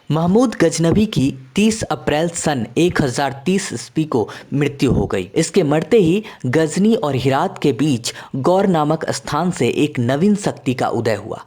महमूद गजनवी की 30 अप्रैल सन 1030 ईस्वी को मृत्यु हो गई। इसके मरते ही गजनी और हिरात के बीच गौर नामक स्थान से एक नवीन शक्ति का उदय हुआ,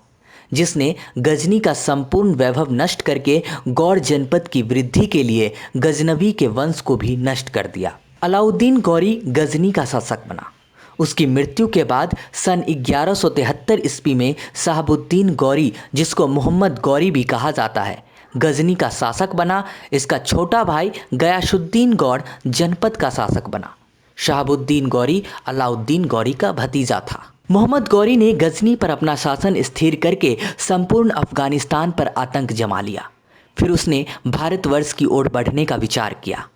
जिसने गजनी का संपूर्ण वैभव नष्ट करके गौर जनपद की वृद्धि के लिए गजनवी के वंश को भी नष्ट कर दिया। अलाउद्दीन गौरी गजनी का शासक बना। उसकी मृत्यु के बाद सन 1173 ईस्वी में शहाबुद्दीन गौरी, जिसको मोहम्मद गौरी भी कहा जाता है, गजनी का शासक बना। इसका छोटा भाई गयासुद्दीन गौर जनपद का शासक बना। शहाबुद्दीन गौरी अलाउद्दीन गौरी का भतीजा था। मोहम्मद गौरी ने गजनी पर अपना शासन स्थिर करके संपूर्ण अफगानिस्तान पर आतंक जमा लिया। फिर उसने भारतवर्ष की ओर बढ़ने का विचार किया।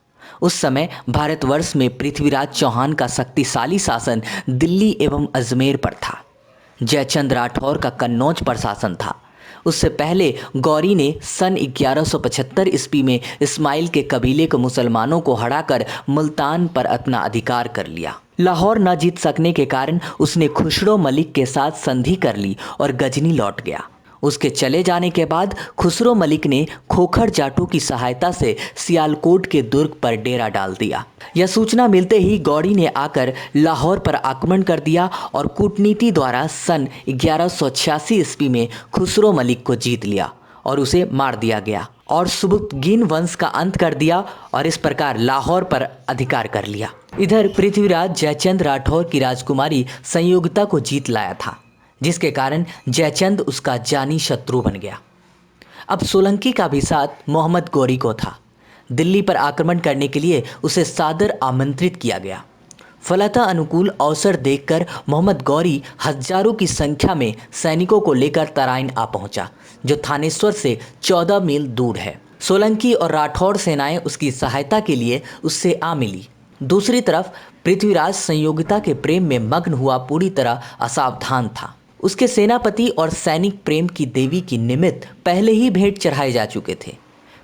उस समय भारतवर्ष में पृथ्वीराज चौहान का शक्तिशाली शासन दिल्ली एवं अजमेर पर था। जयचंद राठौर का कन्नौज पर शासन था। उससे पहले गौरी ने सन 1175 ईस्वी में इस्माइल के कबीले को मुसलमानों को हराकर मुल्तान पर अपना अधिकार कर लिया। लाहौर न जीत सकने के कारण उसने खुसरो मलिक के साथ संधि कर ली और गजनी लौट गया। उसके चले जाने के बाद खुसरो मलिक ने खोखर जाटों की सहायता से सियालकोट के दुर्ग पर डेरा डाल दिया। यह सूचना मिलते ही गौरी ने आकर लाहौर पर आक्रमण कर दिया और कूटनीति द्वारा सन 1186 ईस्वी में खुसरो मलिक को जीत लिया और उसे मार दिया गया और सुबुक्तगीन वंश का अंत कर दिया और इस प्रकार लाहौर पर अधिकार कर लिया। इधर पृथ्वीराज जयचंद राठौर की राजकुमारी संयोगिता को जीत लाया था, जिसके कारण जयचंद उसका जानी शत्रु बन गया। अब सोलंकी का भी साथ मोहम्मद गौरी को था। दिल्ली पर आक्रमण करने के लिए उसे सादर आमंत्रित किया गया। फलतः अनुकूल अवसर देखकर मोहम्मद गौरी हजारों की संख्या में सैनिकों को लेकर तराइन आ पहुंचा, जो थानेश्वर से 14 मील दूर है। सोलंकी और राठौर सेनाएं उसकी सहायता के लिए उससे आ मिली। दूसरी तरफ पृथ्वीराज संयोगिता के प्रेम में मग्न हुआ पूरी तरह असावधान था। उसके सेनापति और सैनिक प्रेम की देवी की निमित्त पहले ही भेंट चढ़ाए जा चुके थे।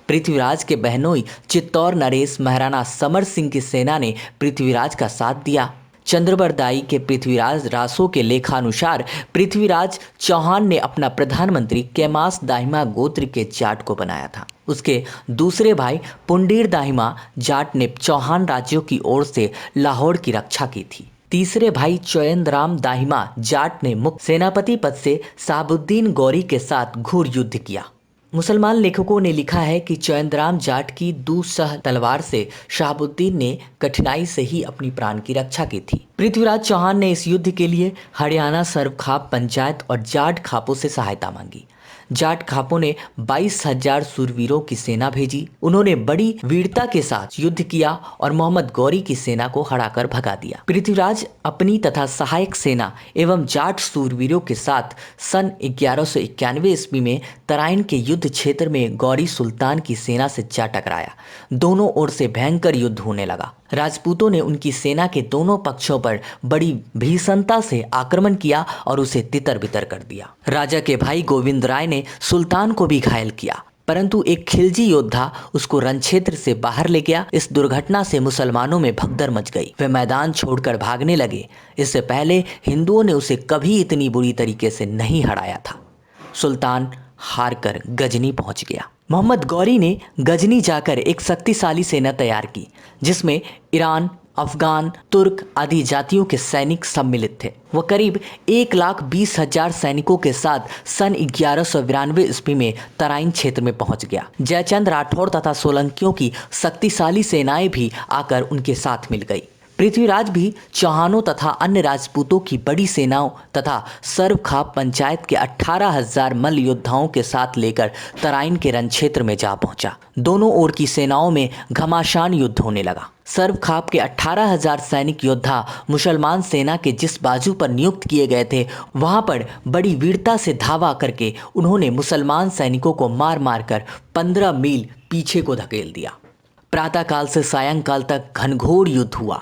पृथ्वीराज के बहनोई चित्तौर नरेश महाराणा समर सिंह की सेना ने पृथ्वीराज का साथ दिया। चंद्रबरदाई के पृथ्वीराज रासो के लेखानुसार पृथ्वीराज चौहान ने अपना प्रधानमंत्री कैमास दाहिमा गोत्र के जाट को बनाया था। उसके दूसरे भाई पुंडीर दाहिमा जाट ने चौहान राज्यों की ओर से लाहौर की रक्षा की थी। तीसरे भाई चौयंदराम दाहिमा जाट ने मुख्य सेनापति पद से शहाबुद्दीन गौरी के साथ घोर युद्ध किया। मुसलमान लेखकों ने लिखा है कि चौयंदराम जाट की दूसह तलवार से शहाबुद्दीन ने कठिनाई से ही अपनी प्राण की रक्षा की थी। पृथ्वीराज चौहान ने इस युद्ध के लिए हरियाणा सर्वखाप पंचायत और जाट खापों से सहायता मांगी। जाट खापों ने 22,000 सूरवीरों की सेना भेजी। उन्होंने बड़ी वीरता के साथ युद्ध किया और मोहम्मद गौरी की सेना को हराकर भगा दिया। पृथ्वीराज अपनी तथा सहायक सेना एवं जाट सूरवीरों के साथ सन 1191 ईस्वी में तराइन के युद्ध क्षेत्र में गौरी सुल्तान की सेना से जा टकराया। दोनों ओर से भयंकर युद्ध होने लगा। राजपूतों ने उनकी सेना के दोनों पक्षों पर बड़ी भीषणता से आक्रमण किया और उसे तितर बितर कर दिया। राजा के भाई गोविंद राय ने सुल्तान को भी घायल किया, परंतु एक खिलजी योद्धा उसको रणक्षेत्र से बाहर ले गया। इस दुर्घटना से मुसलमानों में भगदड़ मच गई। वे मैदान छोड़कर भागने लगे। इससे पहले हिंदुओं ने उसे कभी इतनी बुरी तरीके से नहीं हराया था। सुल्तान हारकर गजनी पहुंच गया। मोहम्मद गौरी ने गजनी जाकर एक शक्तिशाली सेना तैयार की, जिसमें ईरान, अफगान, तुर्क आदि जातियों के सैनिक सम्मिलित थे। वह करीब 1,20,000 सैनिकों के साथ सन 1192 ईस्वी में तराइन क्षेत्र में पहुंच गया। जयचंद राठौर तथा सोलंकियों की शक्तिशाली सेनाएं भी आकर उनके साथ मिल गई। पृथ्वीराज भी चौहानों तथा अन्य राजपूतों की बड़ी सेनाओं तथा सर्वखाप पंचायत के 18,000 मल्ल योद्धाओं के साथ लेकर तराइन के रण क्षेत्र में जा पहुंचा। दोनों ओर की सेनाओं में घमासान युद्ध होने लगा। सर्वखाप के 18,000 सैनिक योद्धा मुसलमान सेना के जिस बाजू पर नियुक्त किए गए थे, वहां पर बड़ी वीरता से धावा करके उन्होंने मुसलमान सैनिकों को मार मार कर 15 मील पीछे को धकेल दिया। प्रातःकाल से सायंकाल तक घनघोर युद्ध हुआ।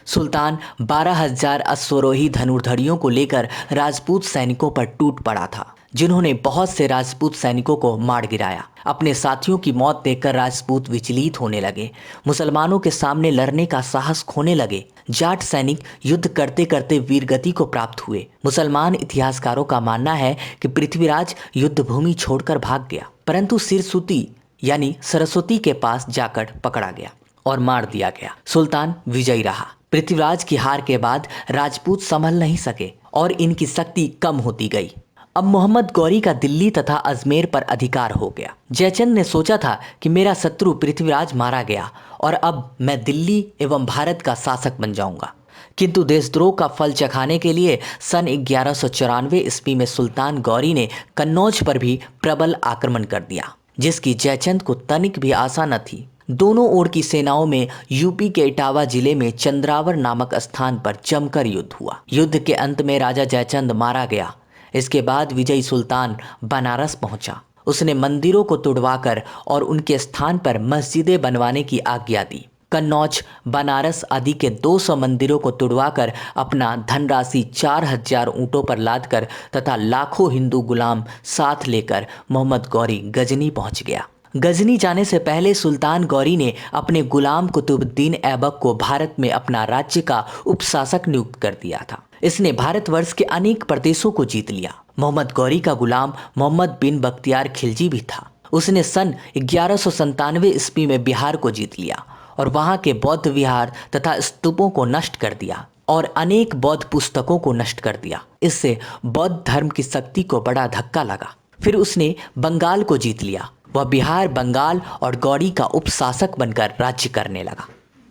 सुल्तान 12,000 अश्वरोही धनुर्धरियों को लेकर राजपूत सैनिकों पर टूट पड़ा था, जिन्होंने बहुत से राजपूत सैनिकों को मार गिराया। अपने साथियों की मौत देखकर राजपूत विचलित होने लगे। मुसलमानों के सामने लड़ने का साहस खोने लगे। जाट सैनिक युद्ध करते करते वीरगति को प्राप्त हुए। मुसलमान इतिहासकारों का मानना है कि पृथ्वीराज युद्ध भूमि छोड़कर भाग गया, परंतु सिरसुती यानी सरस्वती के पास जाकर पकड़ा गया और मार दिया गया। सुल्तान विजयी रहा। पृथ्वीराज की हार के बाद राजपूत संभल नहीं सके और इनकी शक्ति कम होती गई। अब मोहम्मद गौरी का दिल्ली तथा अजमेर पर अधिकार हो गया। जयचंद ने सोचा था कि मेरा शत्रु पृथ्वीराज मारा गया और अब मैं दिल्ली एवं भारत का शासक बन जाऊंगा। किंतु देशद्रोह का फल चखाने के लिए सन 1194 ईस्वी में सुल्तान गौरी ने कन्नौज पर भी प्रबल आक्रमण कर दिया, जिसकी जयचंद को तनिक भी आशा न थी। दोनों ओर की सेनाओं में यूपी के इटावा जिले में चंद्रावर नामक स्थान पर जमकर युद्ध हुआ। युद्ध के अंत में राजा जयचंद मारा गया। इसके बाद विजयी सुल्तान बनारस पहुंचा। उसने मंदिरों को तुड़वाकर और उनके स्थान पर मस्जिदें बनवाने की आज्ञा दी। कन्नौज, बनारस आदि के 200 मंदिरों को तुड़वाकर अपना धनराशि 4000 ऊँटों पर लादकर तथा लाखों हिंदू गुलाम साथ लेकर मोहम्मद गौरी गजनी पहुंच गया। गजनी जाने से पहले सुल्तान गौरी ने अपने गुलाम कुतुबुद्दीन ऐबक को भारत में अपना राज्य का उपशासक नियुक्त कर दिया था। इसने भारतवर्ष के अनेक प्रदेशों को जीत लिया। मोहम्मद गौरी का गुलाम मोहम्मद बिन बख्तियार खिलजी भी था। उसने सन 1197 ईस्वी में बिहार को जीत लिया और वहां के बौद्ध विहार तथा स्तूपों को नष्ट कर दिया और अनेक बौद्ध पुस्तकों को नष्ट कर दिया। इससे बौद्ध धर्म की शक्ति को बड़ा धक्का लगा। फिर उसने बंगाल को जीत लिया। वह बिहार, बंगाल और गौड़ी का उपशासक बनकर राज्य करने लगा।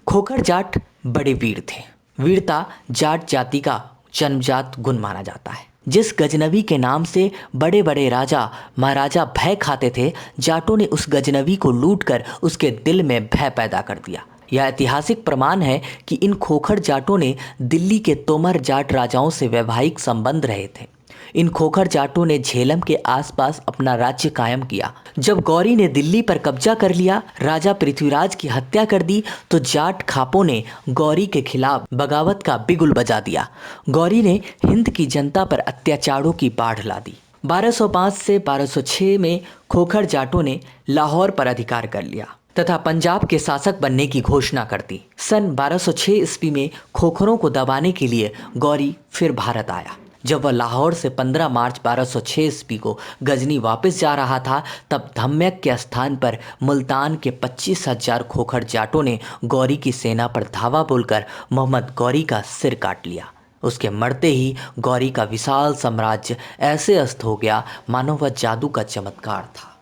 खोखर जाट बड़े वीर थे। वीरता जाट जाति का जन्मजात गुण माना जाता है। जिस गजनवी के नाम से बड़े बड़े राजा महाराजा भय खाते थे, जाटों ने उस गजनवी को लूटकर उसके दिल में भय पैदा कर दिया। यह ऐतिहासिक प्रमाण है कि इन खोखर जाटों ने दिल्ली के तोमर जाट राजाओं से वैवाहिक संबंध रहे थे। इन खोखर जाटों ने झेलम के आसपास अपना राज्य कायम किया। जब गौरी ने दिल्ली पर कब्जा कर लिया, राजा पृथ्वीराज की हत्या कर दी, तो जाट खापों ने गौरी के खिलाफ बगावत का बिगुल बजा दिया। गौरी ने हिंद की जनता पर अत्याचारों की बाढ़ ला दी। 1205 से 1206 में खोखर जाटों ने लाहौर पर अधिकार कर लिया तथा पंजाब के शासक बनने की घोषणा कर दी। सन 1206 ईस्वी में खोखरों को दबाने के लिए गौरी फिर भारत आया। जब वह लाहौर से 15 मार्च 1206 ईस्वी को गजनी वापस जा रहा था, तब धम्यक के स्थान पर मुल्तान के 25,000 खोखर जाटों ने गौरी की सेना पर धावा बोलकर मोहम्मद गौरी का सिर काट लिया। उसके मरते ही गौरी का विशाल साम्राज्य ऐसे अस्त हो गया मानो वह जादू का चमत्कार था।